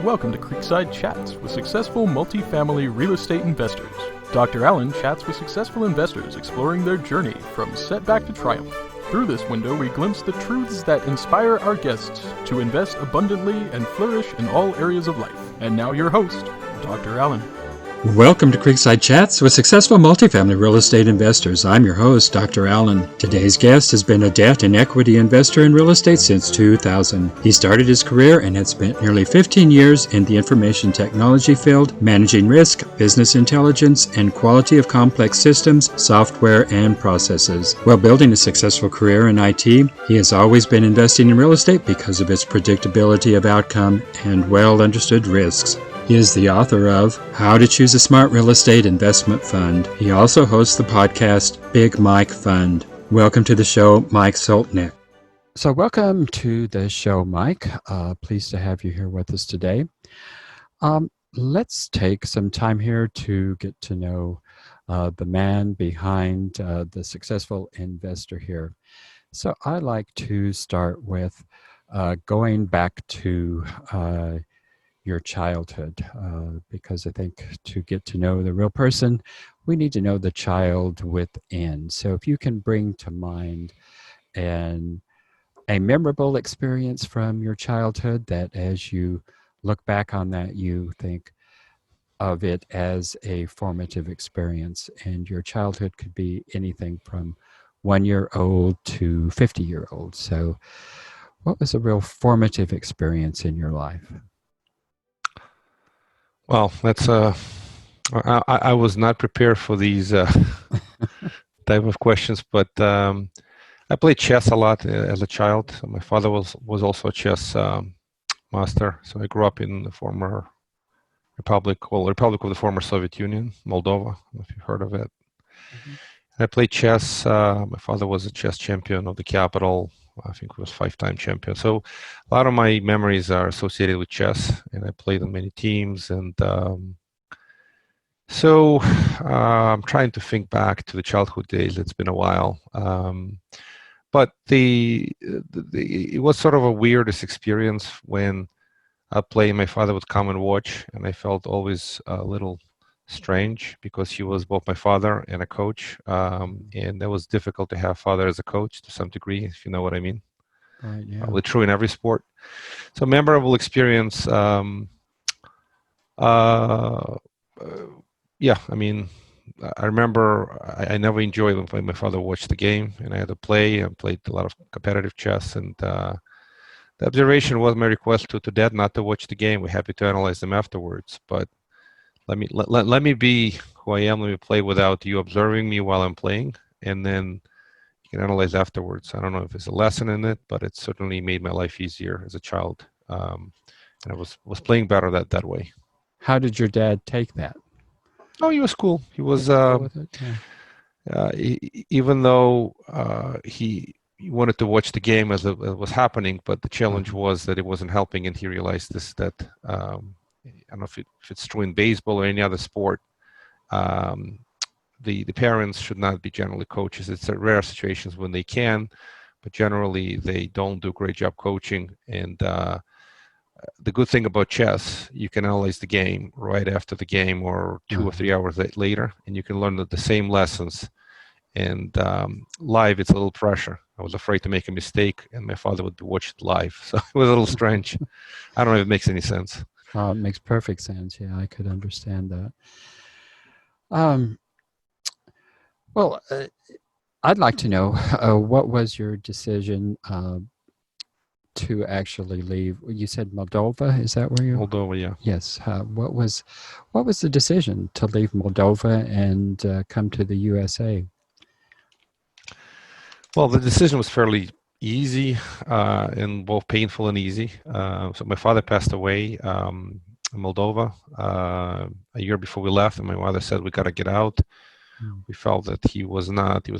Welcome to Creekside Chats with successful multifamily real estate investors. Dr. Allen chats with successful investors exploring their journey from setback to triumph. Through this window, we glimpse the truths that inspire our guests to invest abundantly and flourish in all areas of life. And now your host, Dr. Allen. Welcome to Creekside Chats with successful multifamily real estate investors. I'm your host, Dr. Allen. Today's guest has been a debt and equity investor in real estate since 2000. He started his career and had spent nearly 15 years in the information technology field, managing risk, business intelligence, and quality of complex systems, software, and processes. While building a successful career in IT, he has always been investing in real estate because of its predictability of outcome and well-understood risks. He is the author of How to Choose a Smart Real Estate Investment Fund. He also hosts the podcast Big Mike Fund. Welcome to the show, Mike Zlotnik. So welcome to the show, Mike. Pleased to have you here with us today. Let's take some time here to get to know the man behind the successful investor here. So I like to start with going back to your childhood, because I think to get to know the real person, we need to know the child within. So if you can bring to mind a memorable experience from your childhood that as you look back on that, you think of it as a formative experience. And your childhood could be anything from 1-year-old to 50-year-old. So what was a real formative experience in your life? Well, that's I was not prepared for these type of questions, but I played chess a lot as a child. My father was also a chess master, so I grew up in the former Republic of the former Soviet Union, Moldova. I don't know if you've heard of it. Mm-hmm. I played chess. My father was a chess champion of the capital. I think he was 5-time champion. So a lot of my memories are associated with chess, and I played on many teams. And I'm trying to think back to the childhood days. It's been a while. But it was sort of a weirdest experience when I played. My father would come and watch, and I felt always a little strange because he was both my father and a coach, and that was difficult to have father as a coach to some degree, if you know what I mean. Right, yeah. Probably true in every sport. So memorable experience. Yeah, I mean, I remember I never enjoyed when my father watched the game and I had to play. I played a lot of competitive chess, and the observation was my request to dad not to watch the game. We're happy to analyze them afterwards, but let me be who I am. Let me play without you observing me while I'm playing, and then you can analyze afterwards. I don't know if there's a lesson in it, but it certainly made my life easier as a child, and I was playing better that way. How did your dad take that? Oh, he was cool. He was even though he wanted to watch the game as it was happening, but the challenge was that it wasn't helping, and he realized that. I don't know if it's true in baseball or any other sport. The parents should not be generally coaches. It's a rare situations when they can, but generally they don't do a great job coaching. And the good thing about chess, you can analyze the game right after the game or 2 or 3 hours later, and you can learn the same lessons. And live, it's a little pressure. I was afraid to make a mistake, and my father would watch it live, so it was a little strange. I don't know if it makes any sense. It makes perfect sense. Yeah, I could understand that. Well, I'd like to know what was your decision to actually leave? You said Moldova. Is that where you're? Moldova, yeah. Yes. What was the decision to leave Moldova and come to the USA? Well, the decision was fairly easy, and both painful and easy. So my father passed away in Moldova a year before we left, and my mother said we got to get out. We felt that he was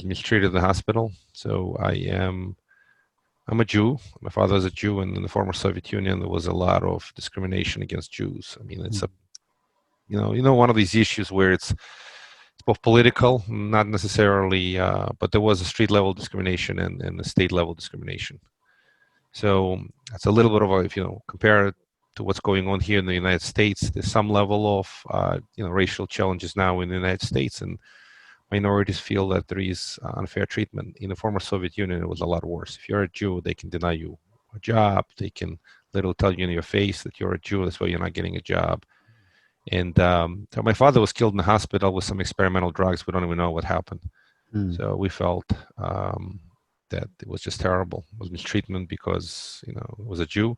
mistreated in the hospital. So I'm a Jew. My father is a Jew, and in the former Soviet Union there was a lot of discrimination against Jews. I mean, it's one of these issues where it's both political, not necessarily, but there was a street level discrimination and a state level discrimination. So it's a little bit of if you compare to what's going on here in the United States. There's some level of racial challenges now in the United States, and minorities feel that there is unfair treatment. In the former Soviet Union, it was a lot worse. If you're a Jew, they can deny you a job. They can literally tell you in your face that you're a Jew, that's why you're not getting a job. And so my father was killed in the hospital with some experimental drugs. We don't even know what happened. So we felt that it was just terrible. It was mistreatment because it was a Jew.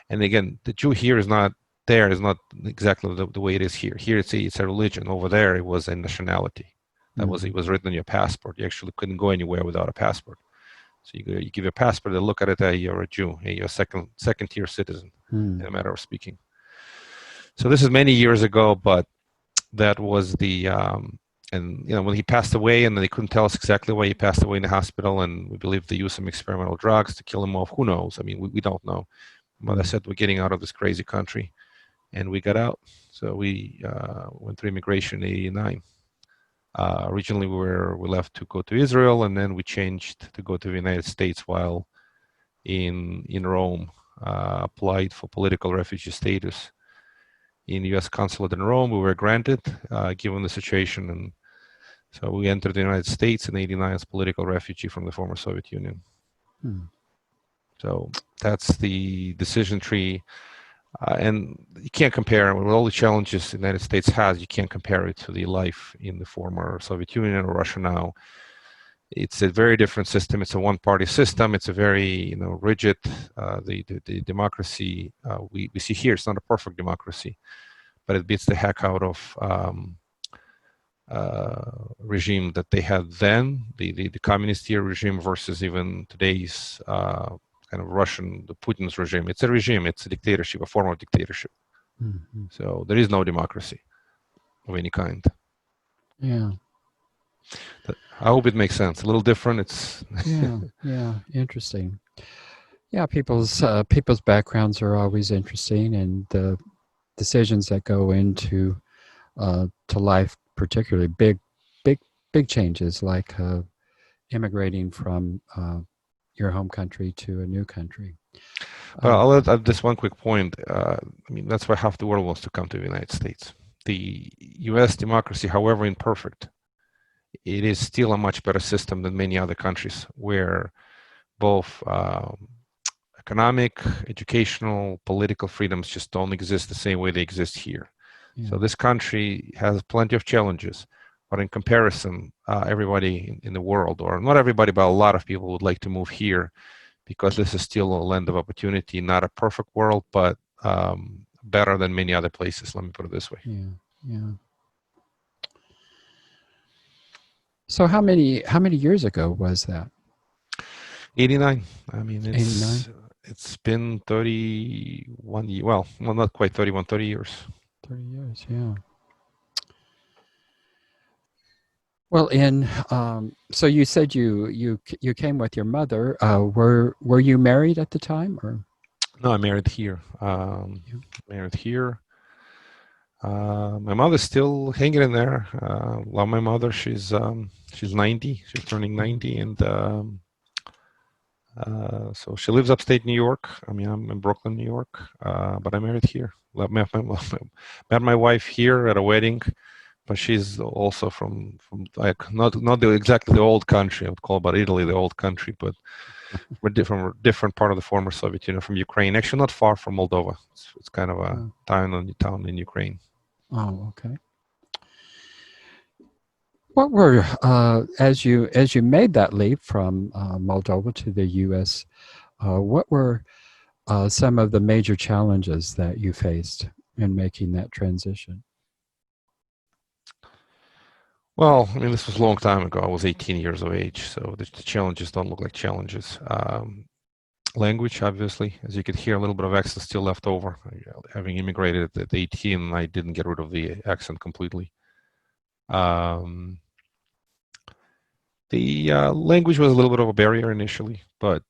And again, the Jew here is not exactly the way it is here. Here it's a religion. Over there it was a nationality. It was written on your passport. You actually couldn't go anywhere without a passport. So you give a passport, they look at it, hey, you're a Jew, hey, you're a second tier citizen, in a matter of speaking. So this is many years ago, but that was the and when he passed away, and they couldn't tell us exactly why he passed away in the hospital, and we believe they used some experimental drugs to kill him off. Who knows? I mean, we don't know. Mother said we're getting out of this crazy country, and we got out. So we went through immigration in '89. Originally, we left to go to Israel, and then we changed to go to the United States while in Rome. Applied for political refugee status in the U.S. consulate in Rome. We were granted, given the situation, and so we entered the United States in '89 as political refugee from the former Soviet Union. So that's the decision tree. And you can't compare with all the challenges the United States has. You can't compare it to the life in the former Soviet Union or Russia now. It's a very different system. It's a one-party system. It's a very rigid. The democracy we see here, it's not a perfect democracy, but it beats the heck out of regime that they had then, the communist year regime versus even today's kind of Russian, the Putin's regime. It's a regime. It's a dictatorship, a form of dictatorship. So there is no democracy of any kind. Yeah. I hope it makes sense. A little different. It's yeah, interesting. Yeah, people's backgrounds are always interesting, and the decisions that go into to life, particularly big changes like immigrating from your home country to a new country. Well, I'll add this one quick point. I mean, that's why half the world wants to come to the United States. The U.S. democracy, however imperfect, it is still a much better system than many other countries where both economic, educational, political freedoms just don't exist the same way they exist here. So this country has plenty of challenges, but in comparison, everybody in the world, or not everybody, but a lot of people would like to move here because this is still a land of opportunity, not a perfect world, but better than many other places. Let me put it this way. Yeah. So how many years ago was that? 89. I mean, 89? It's been 31 years. Well, not quite 31, 30 years. 30 years, yeah. Well, so you said you came with your mother. Were you married at the time, or? No, I married here. Married here. My mother's still hanging in there. Love my mother. She's 90. She's turning 90, and so she lives upstate New York. I mean, I'm in Brooklyn, New York, but I married here. Met my wife here at a wedding, but she's also from like not exactly the old country. I would call about Italy the old country, but we're from a different part of the former Soviet Union, from Ukraine. Actually, not far from Moldova. It's kind of a town in Ukraine. Oh, okay. What were as you made that leap from Moldova to the U.S., what were some of the major challenges that you faced in making that transition? Well, I mean, this was a long time ago. I was 18 years of age, so the challenges don't look like challenges. Language, obviously, as you could hear, a little bit of accent still left over. Having immigrated at 18, I didn't get rid of the accent completely. The language was a little bit of a barrier initially, but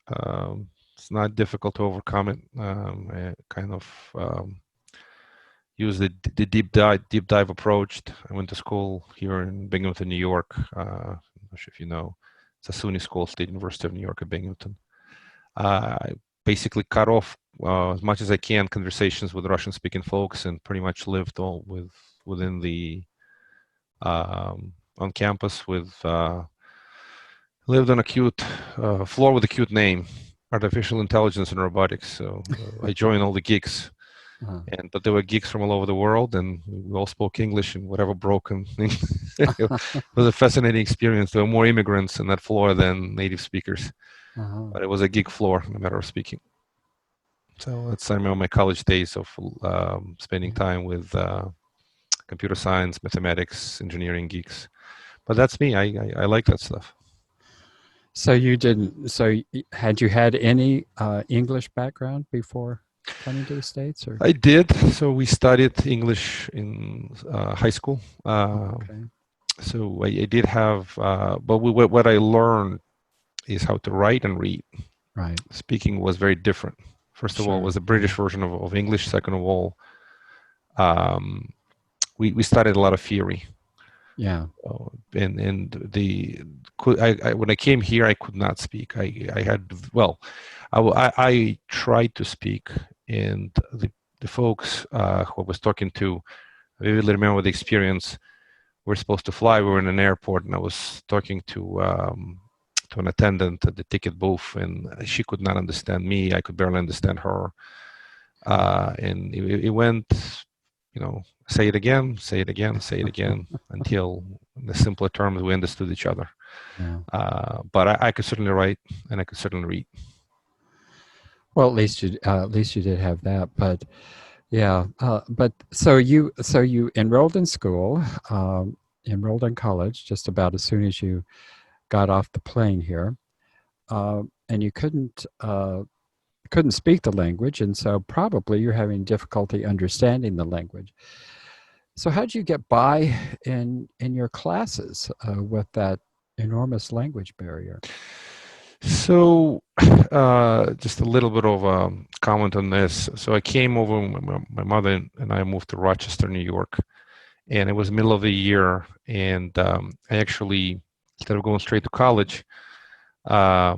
it's not difficult to overcome it. I kind of used the deep dive approach. I went to school here in Binghamton, New York. I'm not sure if you know, it's a SUNY school, State University of New York at Binghamton. I basically cut off as much as I can conversations with Russian-speaking folks, and pretty much lived all within the on campus with lived on a cute floor with a cute name, artificial intelligence and robotics. So I joined all the geeks. But there were geeks from all over the world, and we all spoke English and whatever broken. It was a fascinating experience. There were more immigrants on that floor than native speakers, but it was a geek floor, no matter of speaking. So that's, I remember my college days of spending time with computer science, mathematics, engineering geeks. But that's me. I like that stuff. So you didn't. So had you had any English background before coming to the States, or? I did. So we studied English in high school. Okay. So I did have, but what I learned is how to write and read. Right. Speaking was very different. First of all, it was a British version of English. Second of all, we studied a lot of theory. Yeah. And when I came here, I could not speak. I tried to speak, and the folks who I was talking to, I vividly remember the experience. We're supposed to fly. We were in an airport, and I was talking to an attendant at the ticket booth, and she could not understand me. I could barely understand her. And it went, say it again, say it again, say it again, until in the simpler terms we understood each other. Yeah. But I could certainly write, and I could certainly read. Well, at least you did have that. But yeah, but so you enrolled in school, enrolled in college just about as soon as you got off the plane here, and you couldn't speak the language, and so probably you're having difficulty understanding the language. So how did you get by in your classes with that enormous language barrier? So just a little bit of a comment on this. So I came over, my mother and I moved to Rochester, New York, and it was the middle of the year, and I actually, instead of going straight to college, while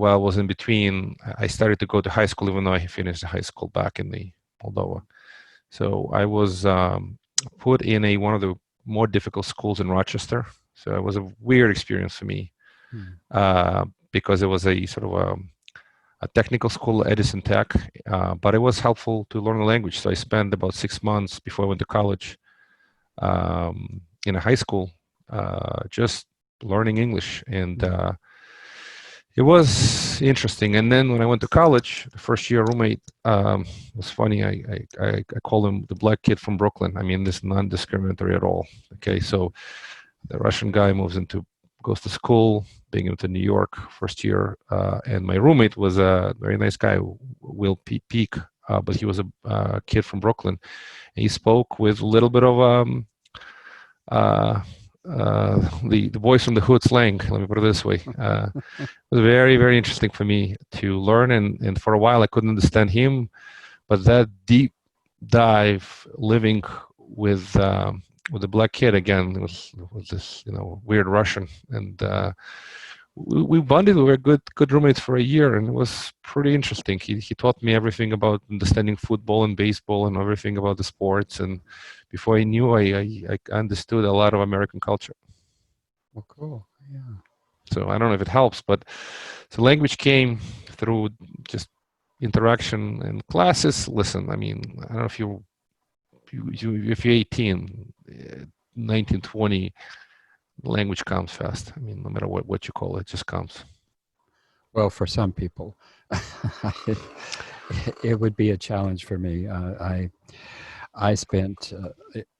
I was in between, I started to go to high school, even though I finished high school back in the Moldova. So I was put in one of the more difficult schools in Rochester. So it was a weird experience for me, because it was a sort of a technical school, Edison Tech, but it was helpful to learn the language. So I spent about 6 months before I went to college in a high school, just learning English, and it was interesting. And then when I went to college, the first year roommate was funny. I call him the black kid from Brooklyn. I mean, this is non-discriminatory at all. Okay, so the Russian guy goes to school, being into New York first year, and my roommate was a very nice guy, Will Peak, but he was a kid from Brooklyn. And he spoke with a little bit of the boys from the hood slang, let me put it this way. It was very, very interesting for me to learn, and for a while I couldn't understand him, but that deep dive living with the black kid again was this weird Russian, and we bonded. We were good roommates for a year, and it was pretty interesting. He taught me everything about understanding football and baseball and everything about the sports, and before I knew, I understood a lot of American culture. Well, cool. Yeah. So I don't know if it helps, but the language came through just interaction and classes. Listen, I mean, I don't know if if you're 18, 19, 20, language comes fast. I mean, no matter what you call it, it just comes. Well, for some people, it would be a challenge for me. I spent,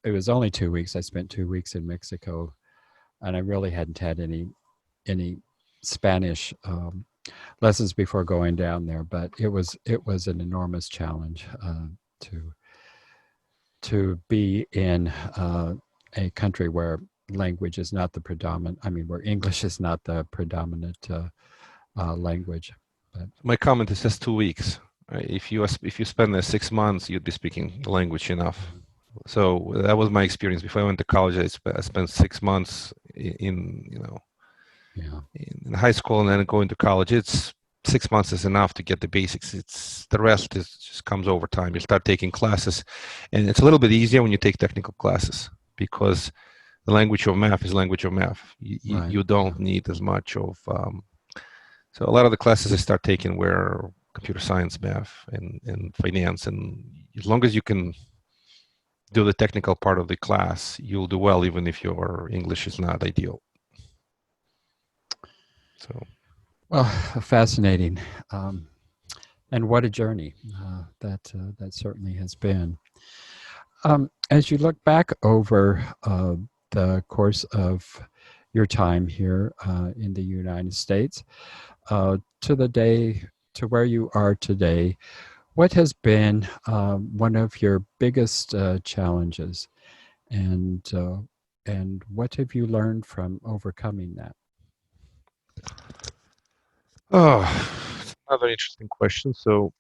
it was only 2 weeks. I spent 2 weeks in Mexico, and I really hadn't had any Spanish lessons before going down there, but it was an enormous challenge to be in a country where language is not the predominant. I mean, where English is not the predominant language. But my comment is just 2 weeks. Right? If you spend there 6 months, you'd be speaking the language enough. So that was my experience. Before I went to college, I spent 6 months in high school, and then going to college. It's 6 months is enough to get the basics. It's the rest is just comes over time. You start taking classes, and it's a little bit easier when you take technical classes because the language of math is language of math. Right. You don't need as much of. So a lot of the classes I start taking were computer science, math, and finance, and as long as you can do the technical part of the class, you'll do well, even if your English is not ideal. So. Well, fascinating, and what a journey that certainly has been. As you look back over the course of your time here in the United States to the day to where you are today, what has been one of your biggest challenges, and what have you learned from overcoming that? Oh, it's another interesting question. So,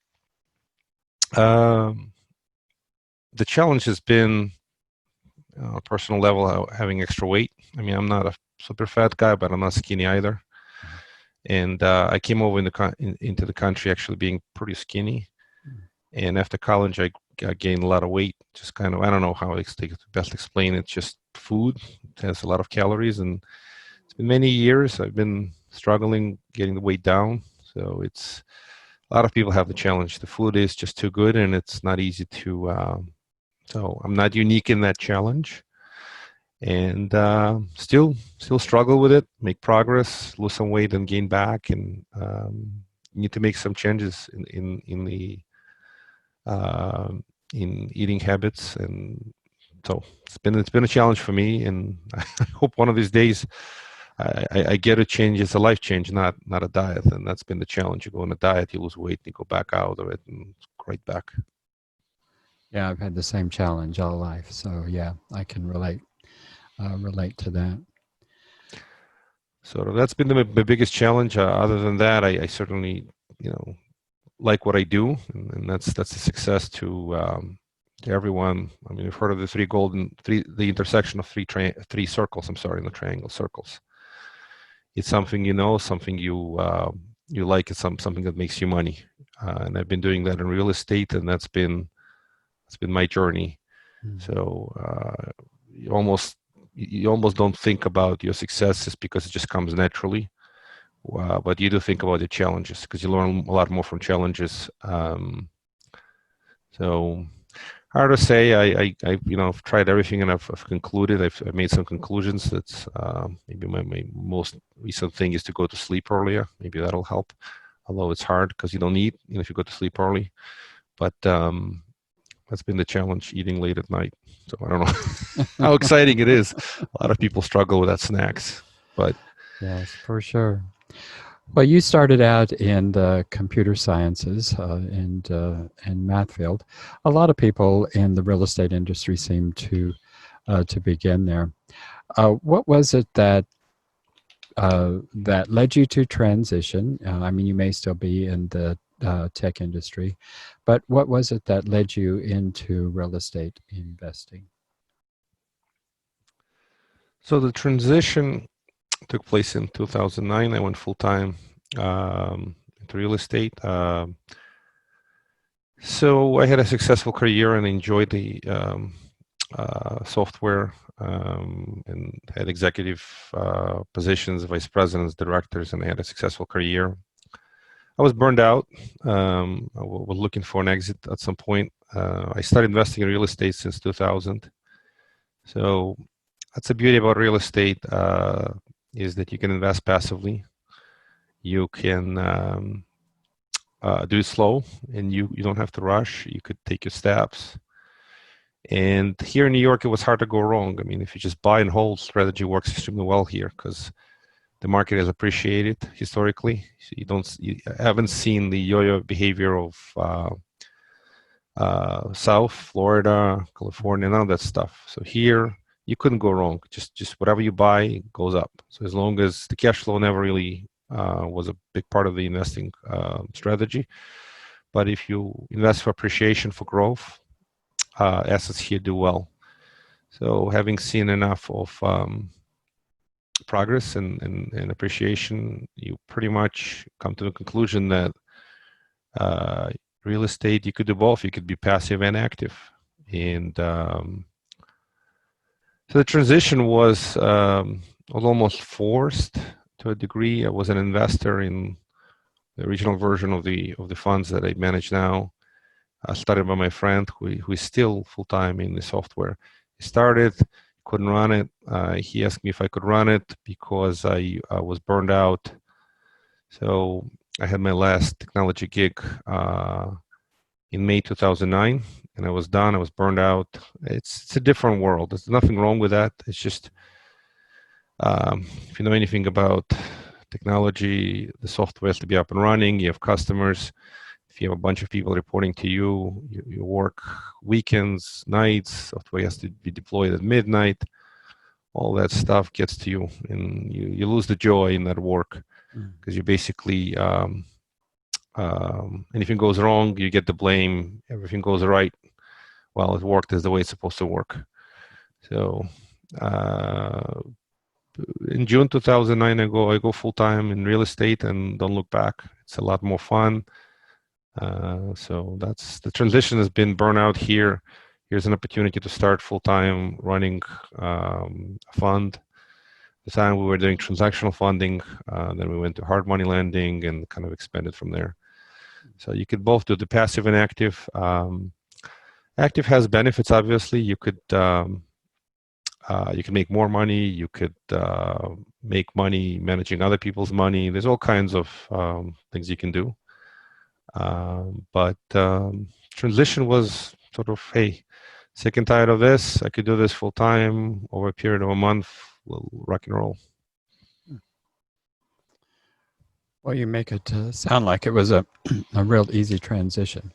the challenge has been on a personal level having extra weight. I mean, I'm not a super fat guy, but I'm not skinny either. And I came over into the country actually being pretty skinny. And after college, I gained a lot of weight. Just kind of, I don't know how it's best explain it. Just food. It has a lot of calories, and it's been many years. I've been struggling getting the weight down. So it's a lot of people have the challenge. The food is just too good, and it's not easy to. So I'm not unique in that challenge, and still struggle with it. Make progress, lose some weight, and gain back, and need to make some changes in the in eating habits. And so it's been a challenge for me, and I hope one of these days I get a change. It's a life change, not a diet. And that's been the challenge. You go on a diet, you lose weight, and you go back out of it, and right back. Yeah, I've had the same challenge all life. So yeah, I can relate to that. So that's been the biggest challenge. Other than that, I certainly, like what I do, and that's a success to everyone. I mean, we've heard of the the intersection of three circles. I'm sorry, in the triangle circles. It's something something you like. It's something that makes you money, and I've been doing that in real estate, and that's been my journey. So you almost don't think about your successes because it just comes naturally. But you do think about the challenges because you learn a lot more from challenges. So hard to say. I've tried everything, and I've concluded. I've made some conclusions. That's maybe my most recent thing is to go to sleep earlier. Maybe that'll help. Although it's hard because you don't eat, if you go to sleep early. But that's been the challenge, eating late at night. So I don't know how exciting it is. A lot of people struggle with that snacks, but yes, for sure. Well, you started out in the computer sciences and math field. A lot of people in the real estate industry seem to begin there. What was it that led you to transition? I mean, you may still be in the tech industry, but what was it that led you into real estate investing? So the transition took place in 2009. I went full-time into real estate. So I had a successful career and enjoyed the software and had executive positions, vice presidents, directors, and I had a successful career. I was burned out. I was looking for an exit at some point. I started investing in real estate since 2000. So that's the beauty about real estate is that you can invest passively. You can do it slow, and you don't have to rush. You could take your steps. And here in New York, it was hard to go wrong. I mean, if you just buy and hold, strategy works extremely well here because the market has appreciated historically. So you haven't seen the yo-yo behavior of South Florida, California, none of that stuff. So here you couldn't go wrong. Just whatever you buy goes up. So as long as the cash flow never really was a big part of the investing strategy, but if you invest for appreciation, for growth, assets here do well. So having seen enough of progress and appreciation, you pretty much come to the conclusion that real estate, you could do both. You could be passive and active. And so the transition was almost forced to a degree. I was an investor in the original version of the funds that I manage now. Started by my friend who is still full-time in the software. He started, couldn't run it. He asked me if I could run it because I was burned out. So I had my last technology gig in May 2009, and I was done. I was burned out. It's a different world. There's nothing wrong with that. It's just if you know anything about technology, the software has to be up and running. You have customers. If you have a bunch of people reporting to you, you work weekends, nights, software has to be deployed at midnight. All that stuff gets to you, and you lose the joy in that work because you basically, anything goes wrong, you get the blame. Everything goes right, well, it worked as the way it's supposed to work. So in June 2009, I go full-time in real estate and don't look back. It's a lot more fun. So that's the transition has been burnout here. Here's an opportunity to start full-time running a fund. At the time we were doing transactional funding, then we went to hard money lending and kind of expanded from there. So you could both do the passive and active. Active has benefits, obviously. You could make more money. You could make money managing other people's money. There's all kinds of things you can do. But transition was sort of, hey, sick and tired of this. I could do this full time over a period of a month. We'll rock and roll. Well, you make it sound like it was a real easy transition.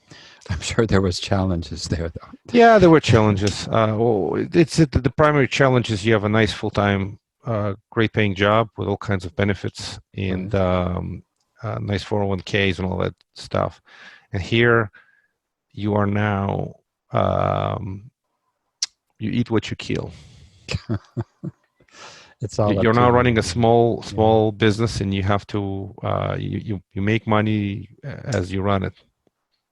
I'm sure there was challenges there, though. Yeah, there were challenges. The primary challenge is you have a nice full-time, great paying job with all kinds of benefits and nice 401ks and all that stuff. And here you are now, you eat what you kill. It's all you're now running a small business, and you have to you make money as you run it.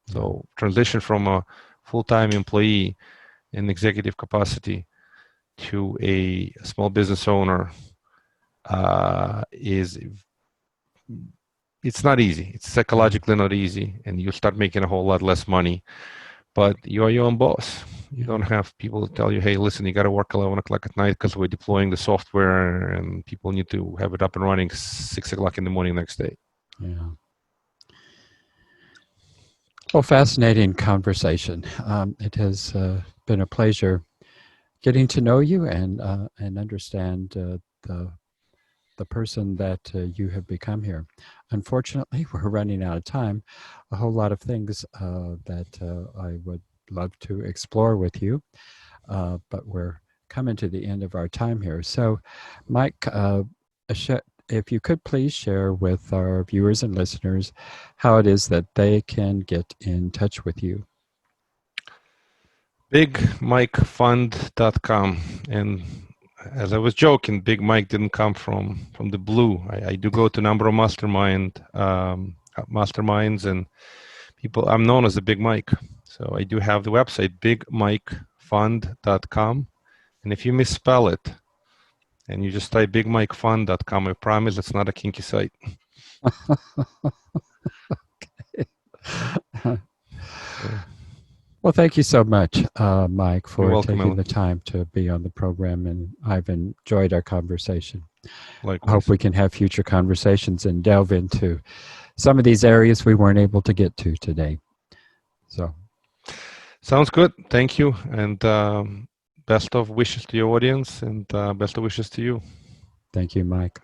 So transition from a full-time employee in executive capacity to a small business owner it's not easy. It's psychologically not easy, and you start making a whole lot less money, but you are your own boss. You don't have people tell you, hey, listen, you got to work 11 o'clock at night because we're deploying the software and people need to have it up and running 6 o'clock in the morning next day. Yeah. Well, fascinating conversation. It has been a pleasure getting to know you and understand the person that you have become here. Unfortunately, we're running out of time. A whole lot of things that I would love to explore with you, but we're coming to the end of our time here. So, Mike, if you could please share with our viewers and listeners how it is that they can get in touch with you. BigMikeFund.com. And as I was joking, Big Mike didn't come from the blue. I do go to a number of masterminds and people. I'm known as the Big Mike. So I do have the website, BigMikeFund.com. And if you misspell it and you just type BigMikeFund.com, I promise it's not a kinky site. Okay. Well, thank you so much, Mike, for taking the time to be on the program, and I've enjoyed our conversation. Likewise. I hope we can have future conversations and delve into some of these areas we weren't able to get to today. So, sounds good. Thank you, and best of wishes to your audience, and best of wishes to you. Thank you, Mike.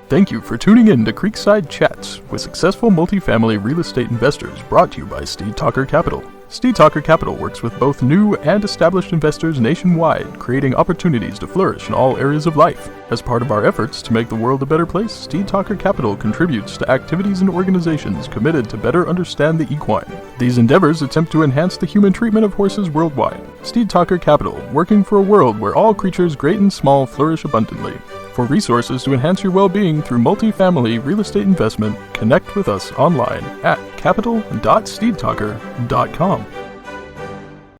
Thank you for tuning in to Creekside Chats with successful multifamily real estate investors, brought to you by Steed Talker Capital. Steed Talker Capital works with both new and established investors nationwide, creating opportunities to flourish in all areas of life. As part of our efforts to make the world a better place, Steed Talker Capital contributes to activities and organizations committed to better understand the equine. These endeavors attempt to enhance the human treatment of horses worldwide. Steed Talker Capital, working for a world where all creatures great and small flourish abundantly. For resources to enhance your well-being through multifamily real estate investment, connect with us online at capital.steedtalker.com.